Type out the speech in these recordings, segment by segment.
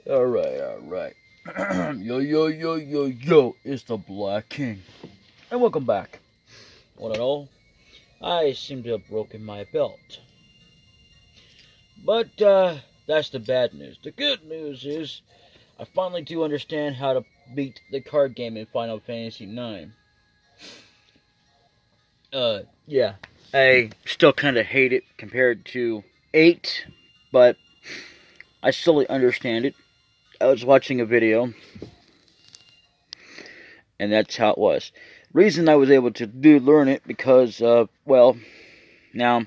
Alright. Yo, it's the Black King. And welcome back. All in all, I seem to have broken my belt. But, that's the bad news. The good news is, I finally do understand how to beat the card game in Final Fantasy IX. Yeah. I still kind of hate it compared to 8, but I slowly understand it. I was watching a video, and that's how it was. Reason I was able to learn it because, well, now,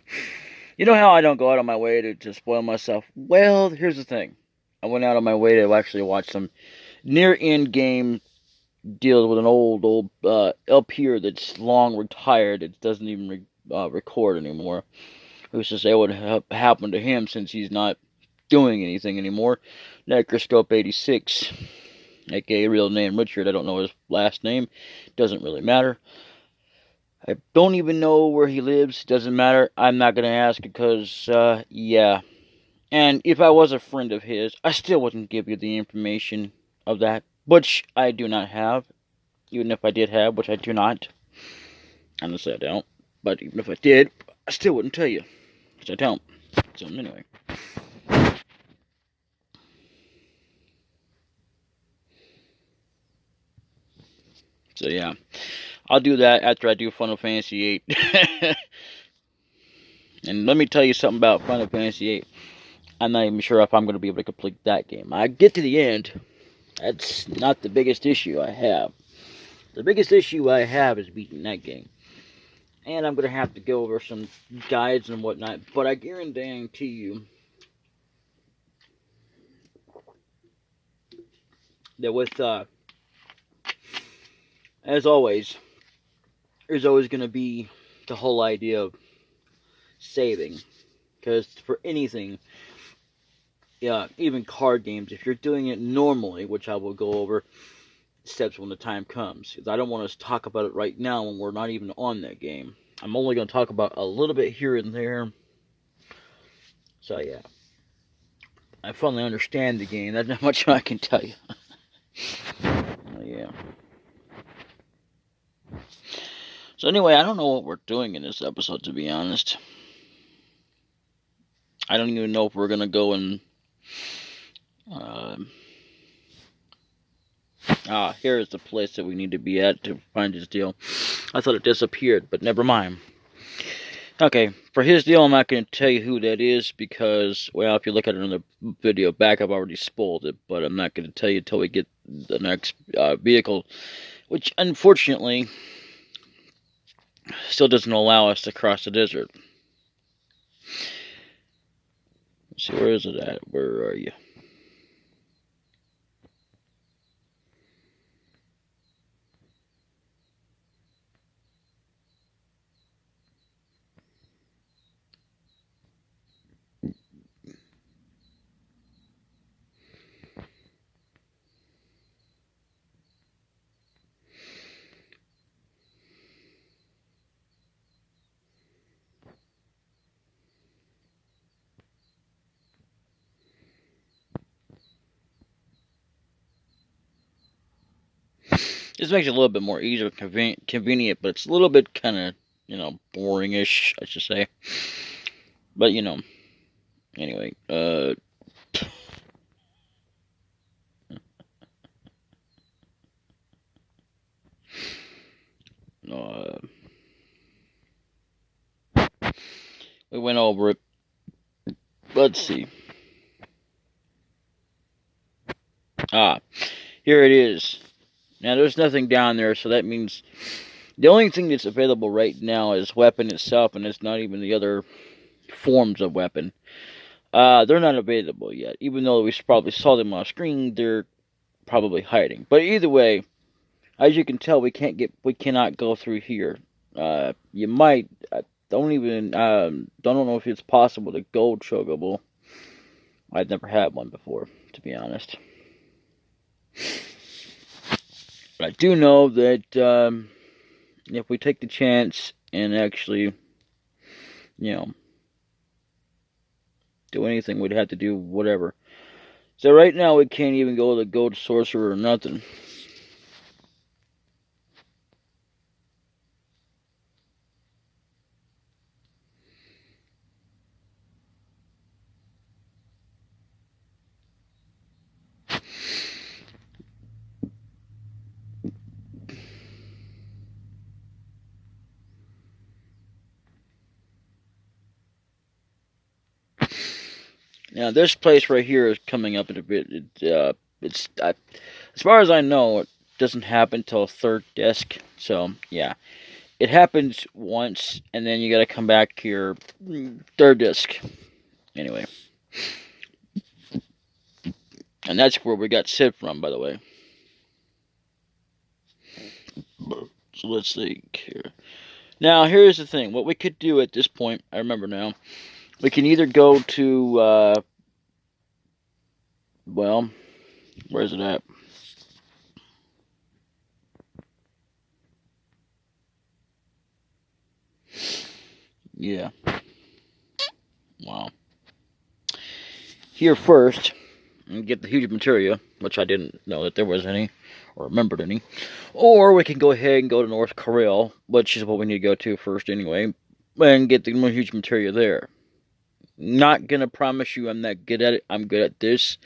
you know how I don't go out of my way to spoil myself? Well, here's the thing. I went out of my way to actually watch some near-end game deals with an old LPer that's long retired. It doesn't even record anymore. Who's to say what happened to him since he's not doing anything anymore? Necroscope 86, aka real name Richard. I don't know his last name. Doesn't really matter. I don't even know where he lives. Doesn't matter. I'm not gonna ask because, yeah. And if I was a friend of his, I still wouldn't give you the information of that, which I do not have. Even if I did have, which I do not. Honestly, I don't. But even if I did, I still wouldn't tell you. Because I don't. So, anyway. So, yeah. I'll do that after I do Final Fantasy VIII. And let me tell you something about Final Fantasy VIII. I'm not even sure if I'm going to be able to complete that game. I get to the end. That's not the biggest issue I have. The biggest issue I have is beating that game. And I'm going to have to go over some guides and whatnot. But I guarantee you that with, as always, there's always going to be the whole idea of saving. Because for anything, yeah, even card games, if you're doing it normally, which I will go over steps when the time comes, because I don't want us to talk about it right now when we're not even on that game. I'm only going to talk about a little bit here and there. So yeah, I finally understand the game. That's not much I can tell you. Yeah. So anyway, I don't know what we're doing in this episode, to be honest. I don't even know if we're going to go and here's the place that we need to be at to find his deal. I thought it disappeared, but never mind. Okay, for his deal, I'm not going to tell you who that is because, well, if you look at another video back, I've already spoiled it, but I'm not going to tell you until we get the next vehicle, which, unfortunately, still doesn't allow us to cross the desert. Let's see, where is it at? Where are you? This makes it a little bit more easier, convenient, but it's a little bit kind of, boring-ish, I should say. But, anyway, we went over it. Let's see. Here it is. Now, there's nothing down there, so that means the only thing that's available right now is weapon itself, and it's not even the other forms of weapon. They're not available yet. Even though we probably saw them on screen, they're probably hiding. But either way, as you can tell, we cannot go through here. You might, don't know if it's possible to gold chocobo. I've never had one before, to be honest. But I do know that if we take the chance and actually, do anything, we'd have to do whatever. So right now we can't even go to the gold sorcerer or nothing. Now this place right here is coming up in a bit. As far as I know, it doesn't happen till third disc. So yeah, it happens once, and then you got to come back here third disc. Anyway, and that's where we got Sid from, by the way. So let's see here. Now here's the thing. What we could do at this point, I remember now. We can either go to well, where's it at? Yeah. Wow. Here first, and get the huge materia, which I didn't know that there was any, or remembered any. Or we can go ahead and go to North Korea, which is what we need to go to first anyway, and get the huge materia there. Not gonna promise you I'm that good at it. I'm good at this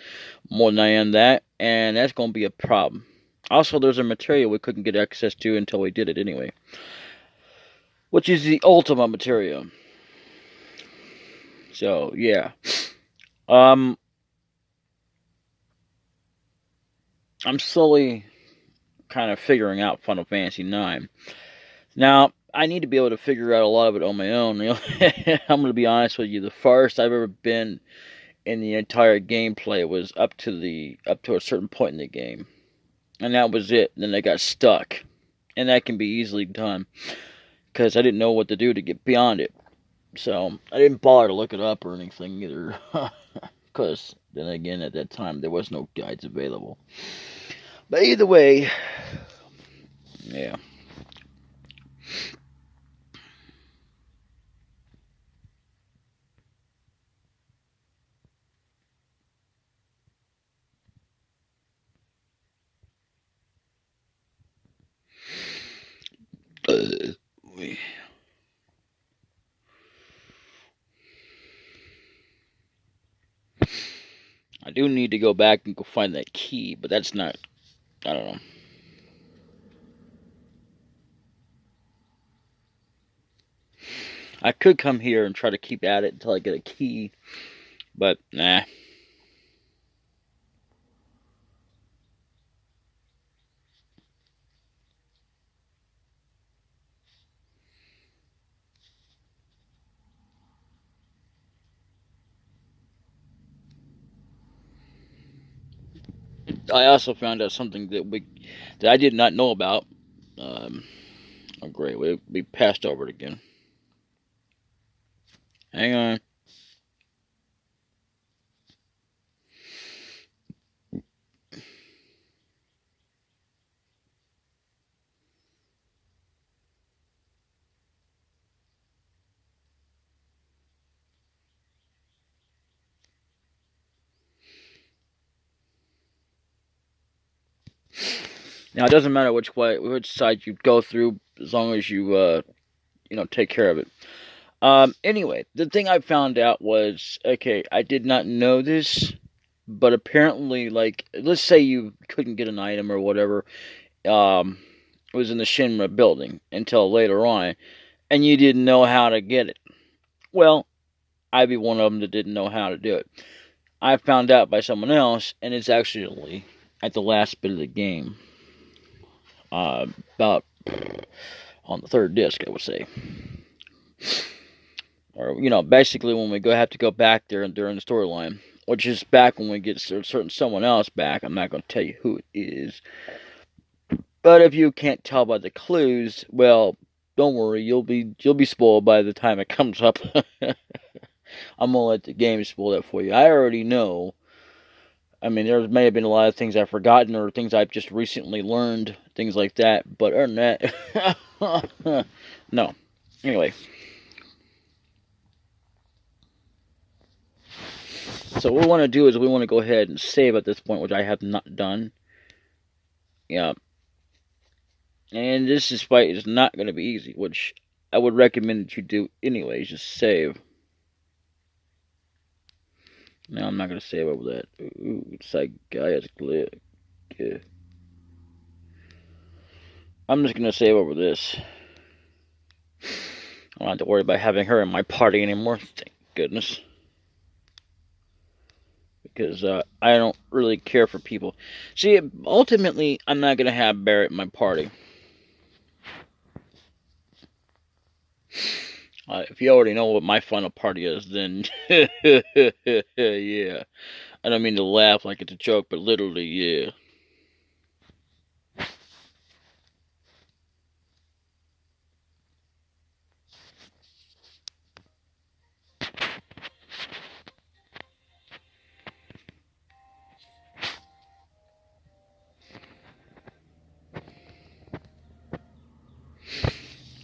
more than I am that, and that's gonna be a problem. Also, there's a materia we couldn't get access to until we did it anyway, which is the ultimate materia. So yeah, I'm slowly kind of figuring out Final Fantasy IX. Now, I need to be able to figure out a lot of it on my own. You know? I'm going to be honest with you. The farthest I've ever been in the entire gameplay was up to a certain point in the game, and that was it. And then I got stuck, and that can be easily done because I didn't know what to do to get beyond it. So I didn't bother to look it up or anything either, because then again, at that time there was no guides available. But either way, yeah. I do need to go back and go find that key, but that's not. I don't know. I could come here and try to keep at it until I get a key, but nah. I also found out something that I did not know about. Oh great, we passed over it again. Hang on. Now it doesn't matter which side you go through, as long as you take care of it. Anyway, the thing I found out was, okay, I did not know this, but apparently, like, let's say you couldn't get an item or whatever, it was in the Shinra building until later on, and you didn't know how to get it. Well, I'd be one of them that didn't know how to do it. I found out by someone else, and it's actually at the last bit of the game. About on the third disc, I would say. Or, basically when we have to go back there during the storyline, which is back when we get certain someone else back. I'm not going to tell you who it is. But if you can't tell by the clues, well, don't worry, you'll be spoiled by the time it comes up. I'm gonna let the game spoil that for you. I already know. I mean, there may have been a lot of things I've forgotten or things I've just recently learned, things like that. But other than that, no. Anyway. So what we want to do is we want to go ahead and save at this point, which I have not done. Yeah. And this fight is not going to be easy, which I would recommend that you do anyways. Just save. No, I'm not going to save over that. Ooh, it's like Gaia's Glick. Yeah. I'm just going to save over this. I don't have to worry about having her in my party anymore. Thank goodness. Because I don't really care for people. See, ultimately, I'm not going to have Barrett in my party. If you already know what my final party is, then yeah. I don't mean to laugh like it's a joke, but literally, yeah.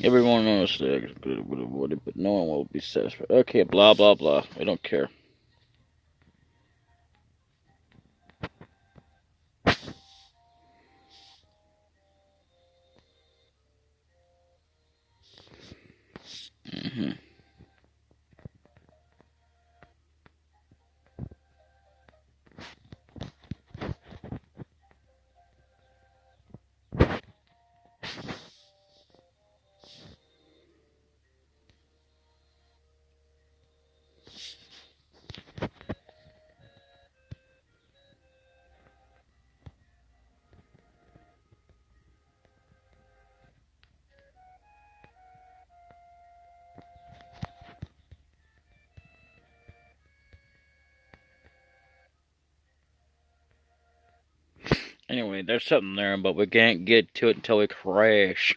Everyone knows that, but no one will be satisfied. Okay, blah, blah, blah. I don't care. Mm-hmm. Anyway, there's something there, but we can't get to it until we crash.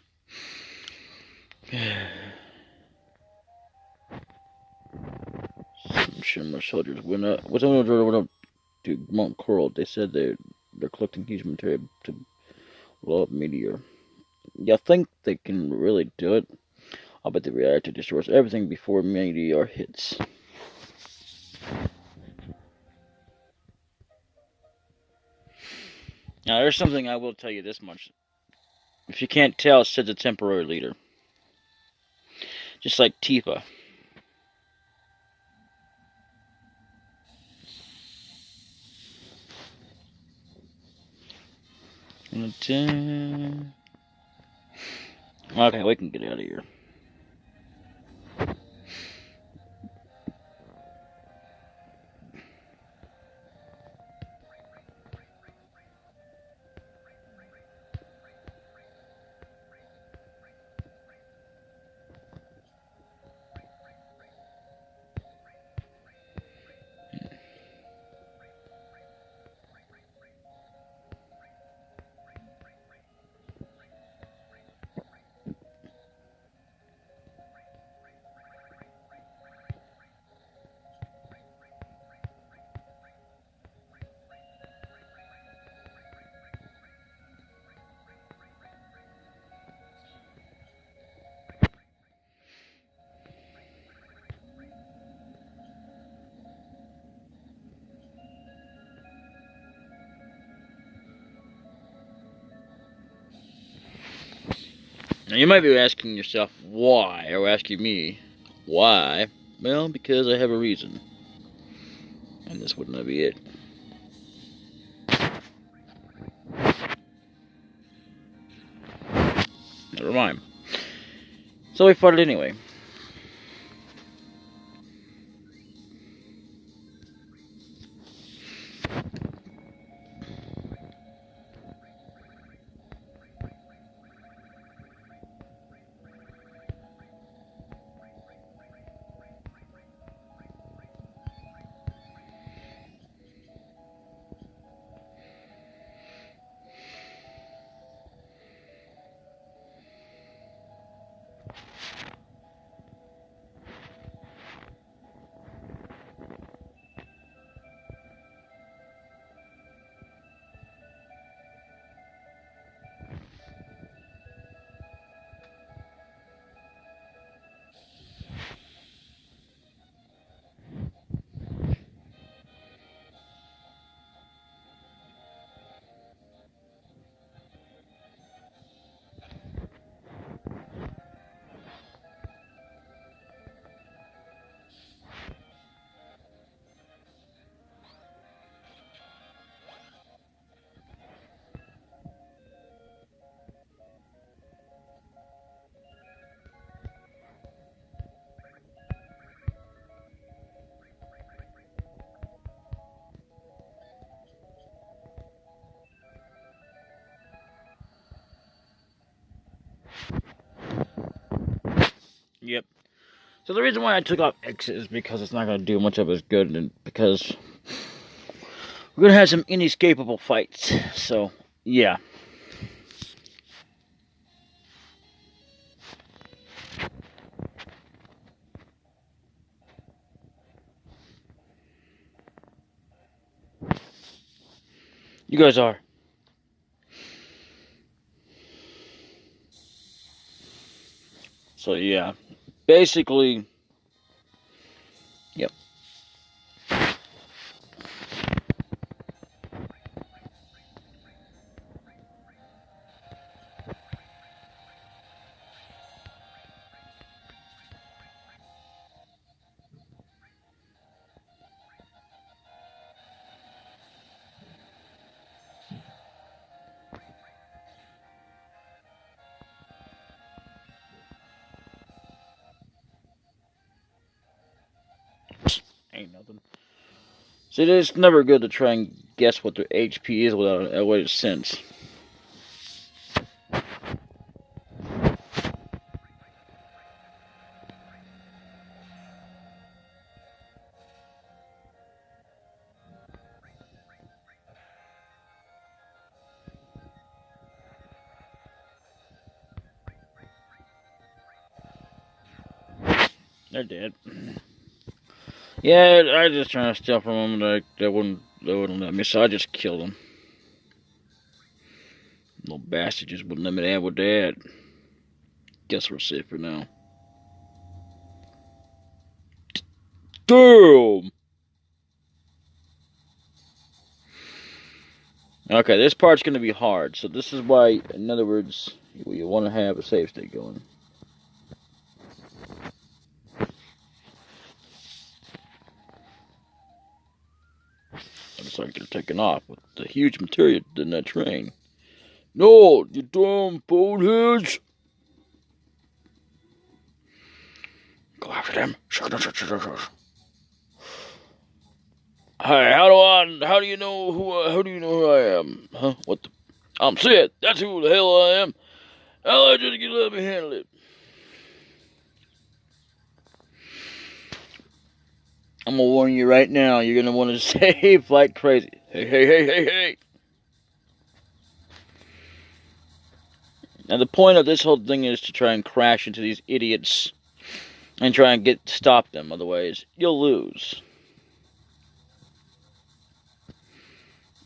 Some Shimmer soldiers went up. What's went up to Mount Coral? They said they're collecting huge materia to blow up Meteor. You think they can really do it? I'll bet the reactor destroys everything before Meteor hits. Now, there's something I will tell you this much. If you can't tell, Sid's a temporary leader. Just like Tifa. Okay, we can get out of here. Now, you might be asking yourself, why? Or asking me, why? Well, because I have a reason. And this wouldn't be it. Never mind. So we fought it anyway. So the reason why I took off exit is because it's not going to do much of us good, and because we're going to have some inescapable fights. So, yeah. You guys are. So, yeah. Basically, yep. Ain't nothing. See, it's never good to try and guess what their HP is without a way to sense. They're dead. Yeah, I was just trying to steal from them, and they wouldn't let me, so I just killed them. Little bastard just wouldn't let me have with that. Guess we're safe for now. Damn! Okay, this part's going to be hard, so this is why, in other words, you want to have a save state going. Looks like they're taking off with the huge materia in that train. No, you dumb boneheads! Go after them. Hi, how do you know who I am? Huh? What the? I'm Sid. That's who the hell I am. I'll just let me handle it. I'm gonna warn you right now, you're gonna want to save like crazy. Hey. Now the point of this whole thing is to try and crash into these idiots and try and stop them, otherwise you'll lose.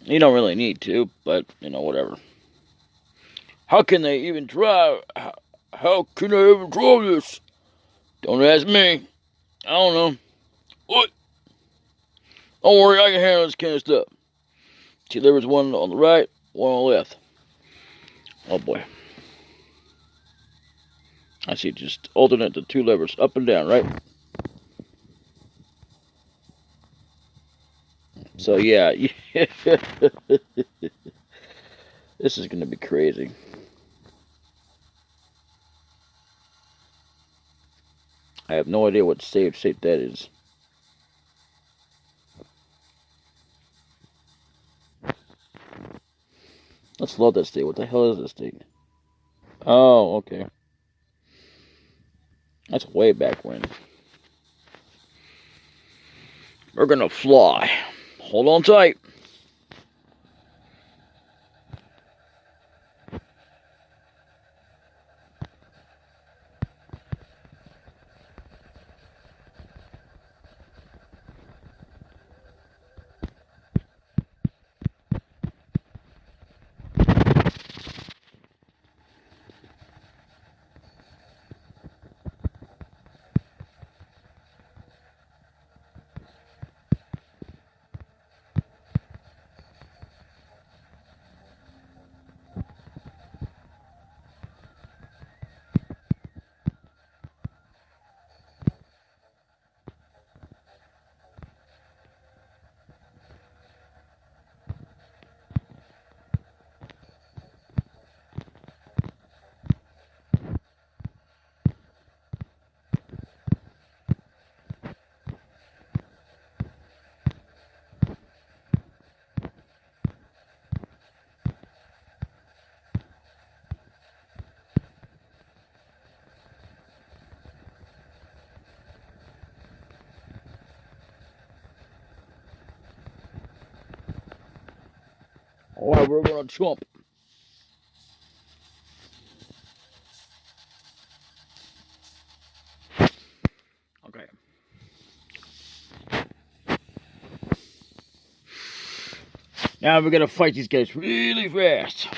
You don't really need to, but, whatever. How can they even drive? How can they even drive this? Don't ask me. I don't know. What? Don't worry, I can handle this kind of stuff. See, there was one on the right, one on the left. Oh boy. I see, just alternate the two levers, up and down, right? So yeah, this is gonna be crazy. I have no idea what save state that is. Let's load that state. What the hell is this state? Oh, okay. That's way back when. We're gonna fly. Hold on tight. Alright, we're gonna jump. Okay. Now we're gonna fight these guys really fast.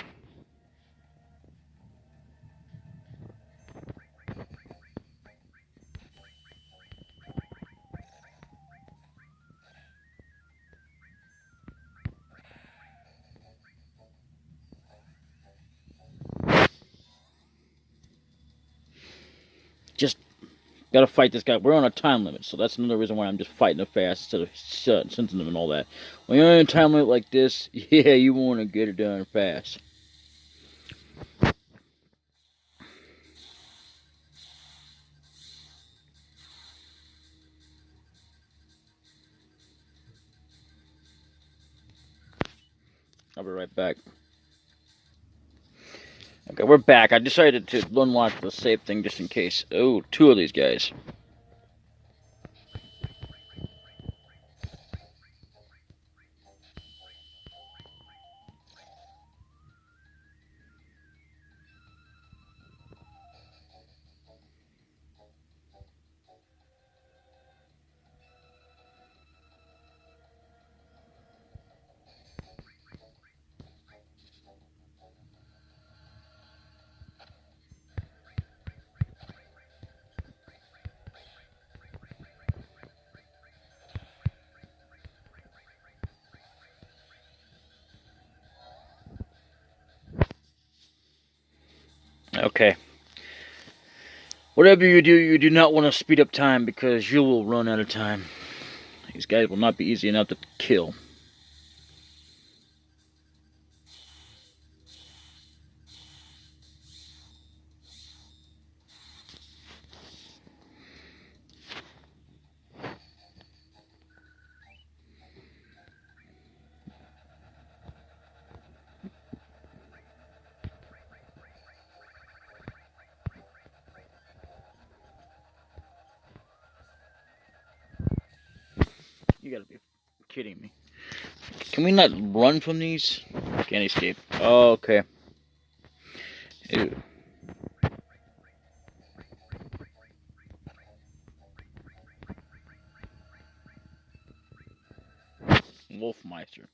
Just gotta fight this guy. We're on a time limit, so that's another reason why I'm just fighting it fast instead of sensing them and all that. When you're on a time limit like this, yeah, you want to get it done fast. I'll be right back. Okay, we're back. I decided to unlock the save thing just in case. Oh, two of these guys. Okay. Whatever you do not want to speed up time because you will run out of time. These guys will not be easy enough to kill. You gotta be kidding me. Can we not run from these? Can't escape. Oh, okay. Ew. Wolfmeister.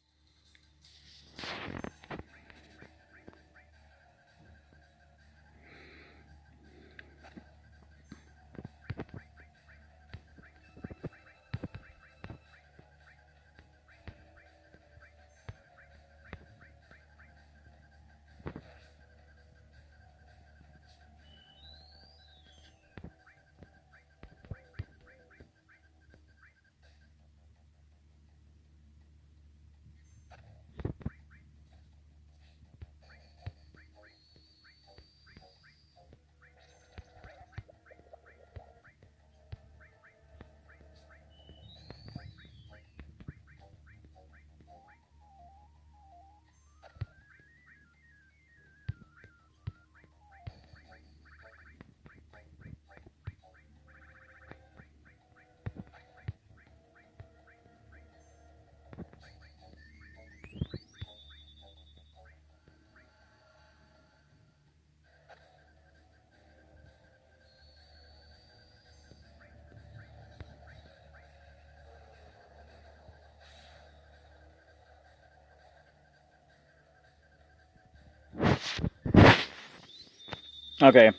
Okay,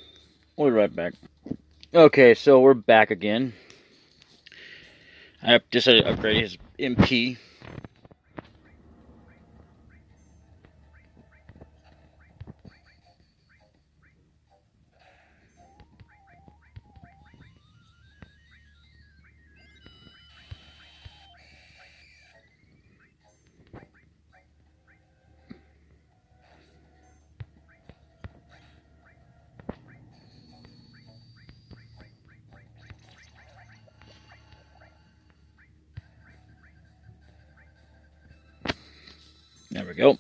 we'll be right back. Okay, so we're back again. I have decided to upgrade his MP. There we go.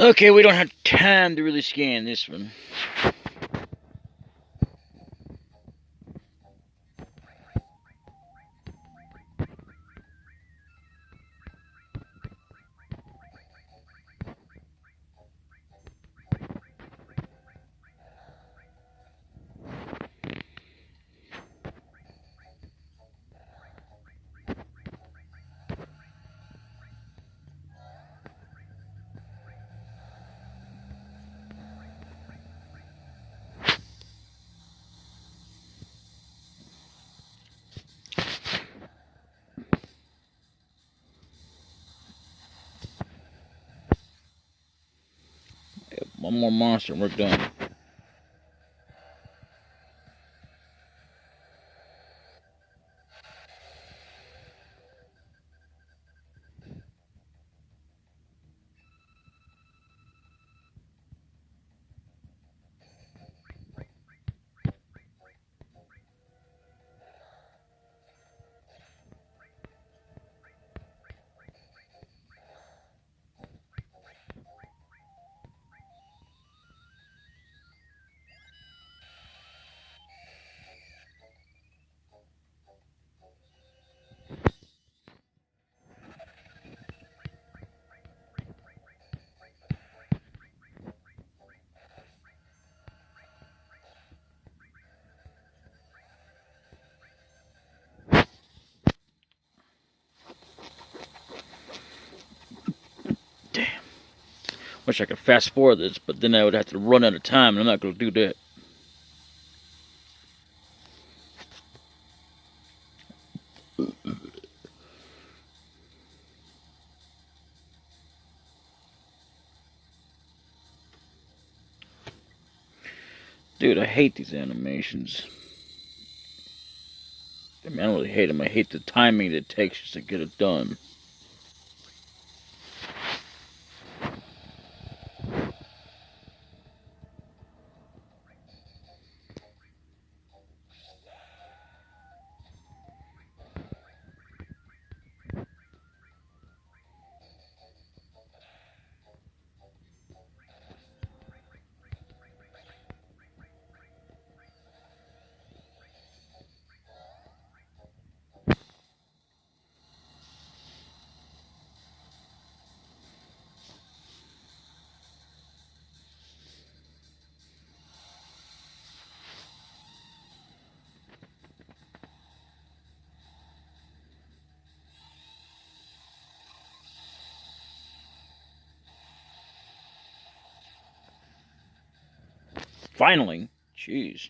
Okay, we don't have time to really scan this one. One more monster and we're done. Damn. Wish I could fast forward this, but then I would have to run out of time, and I'm not going to do that. Dude, I hate these animations. I mean, I don't really hate them. I hate the timing it takes just to get it done. Finally. Jeez.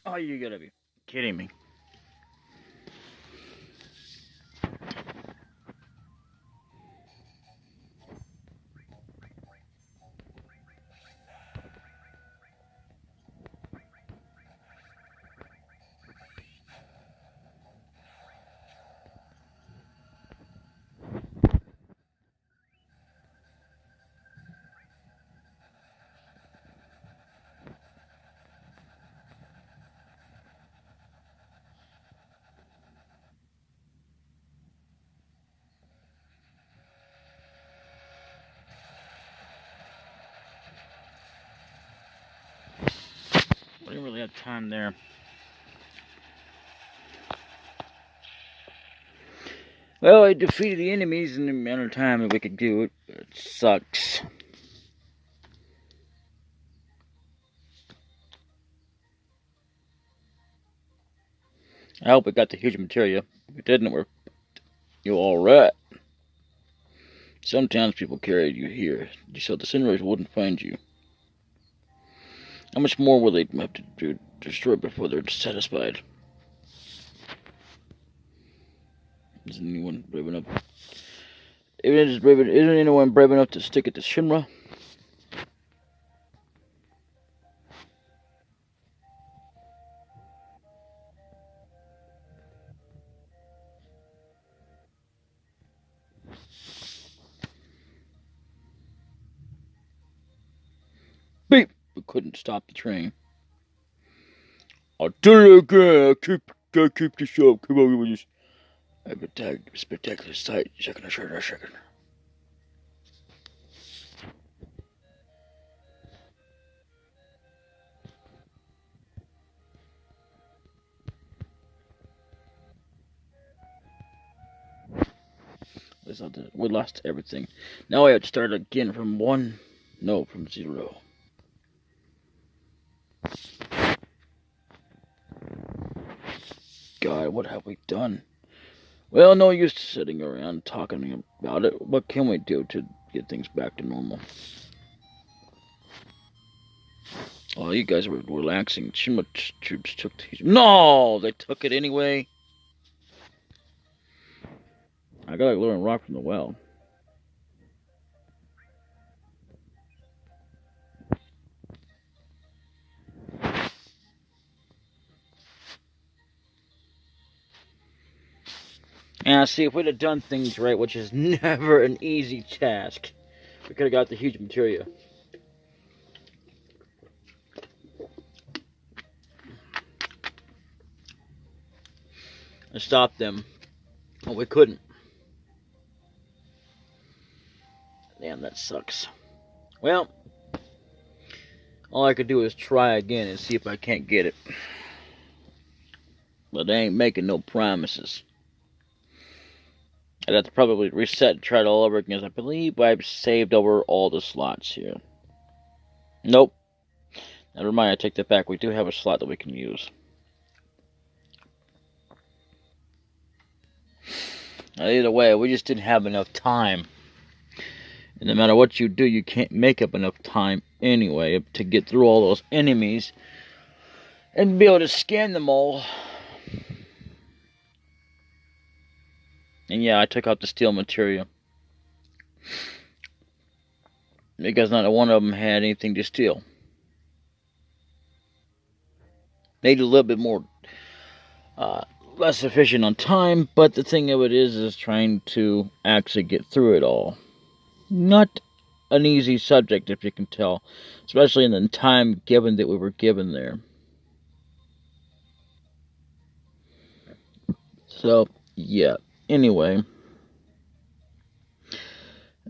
Oh, you gotta be kidding me. I didn't really have time there. Well, I defeated the enemies in the amount of time that we could do it. It sucks. I hope we got the huge materia. If it didn't, you're alright. Sometimes people carried you here, so the Sinrays wouldn't find you. How much more will they have to destroy before they're satisfied? Isn't anyone brave enough? Isn't anyone brave enough to stick it to Shinra? couldn't stop the train. I'll do it again. Gotta keep this up. Come on, with this. A spectacular sight. Second. We lost everything. Now I have to start again from from 0. God, what have we done? Well, no use sitting around talking about it. What can we do to get things back to normal? Oh, you guys were relaxing. Too much troops took these. No, they took it anyway. I gotta learn rock from the well. And see, if we'd have done things right, which is never an easy task, we could have got the huge materia. And stopped them. But we couldn't. Damn, that sucks. Well, all I could do is try again and see if I can't get it. But I ain't making no promises. I'd have to probably reset and try it all over again. I believe I've saved over all the slots here. Nope. Never mind, I take that back. We do have a slot that we can use. Either way, we just didn't have enough time. And no matter what you do, you can't make up enough time anyway to get through all those enemies and be able to scan them all. And yeah, I took out the steel materia because not one of them had anything to steal. Made it a little bit more less efficient on time, but the thing of it is trying to actually get through it all. Not an easy subject, if you can tell, especially in the time given that we were given there. So, yeah. Anyway,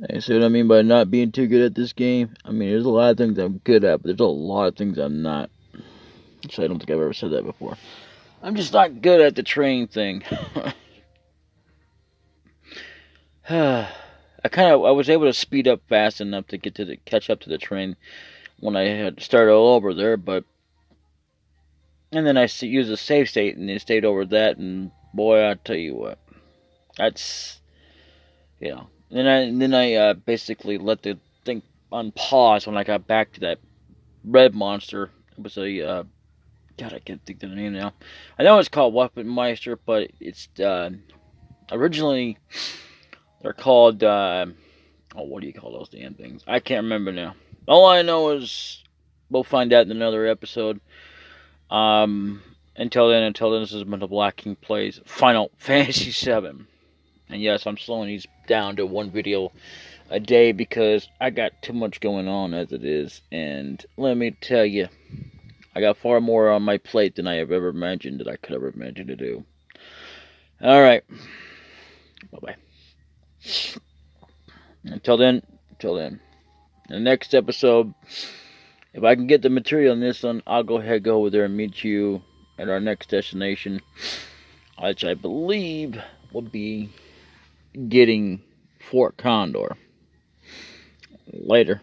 I see what I mean by not being too good at this game. I mean, there's a lot of things I'm good at, but there's a lot of things I'm not. So I don't think I've ever said that before. I'm just not good at the train thing. I was able to speed up fast enough to catch up to the train when I had started all over there, and then I used a save state and it stayed over that, and boy, I tell you what, that's, Then I basically let the thing on pause when I got back to that red monster. It was a God, I can't think of the name now. I know it's called Weaponmeister, but it's originally they're called what do you call those damn things? I can't remember now. All I know is we'll find out in another episode. Until then, this is when DaBLackKing plays Final Fantasy 7. And yes, I'm slowing these down to one video a day because I got too much going on as it is. And let me tell you, I got far more on my plate than I have ever imagined that I could ever imagine to do. Alright. Bye-bye. Until then. In the next episode, if I can get the material on this one, I'll go over there and meet you at our next destination, which I believe will be getting Fort Condor. Later.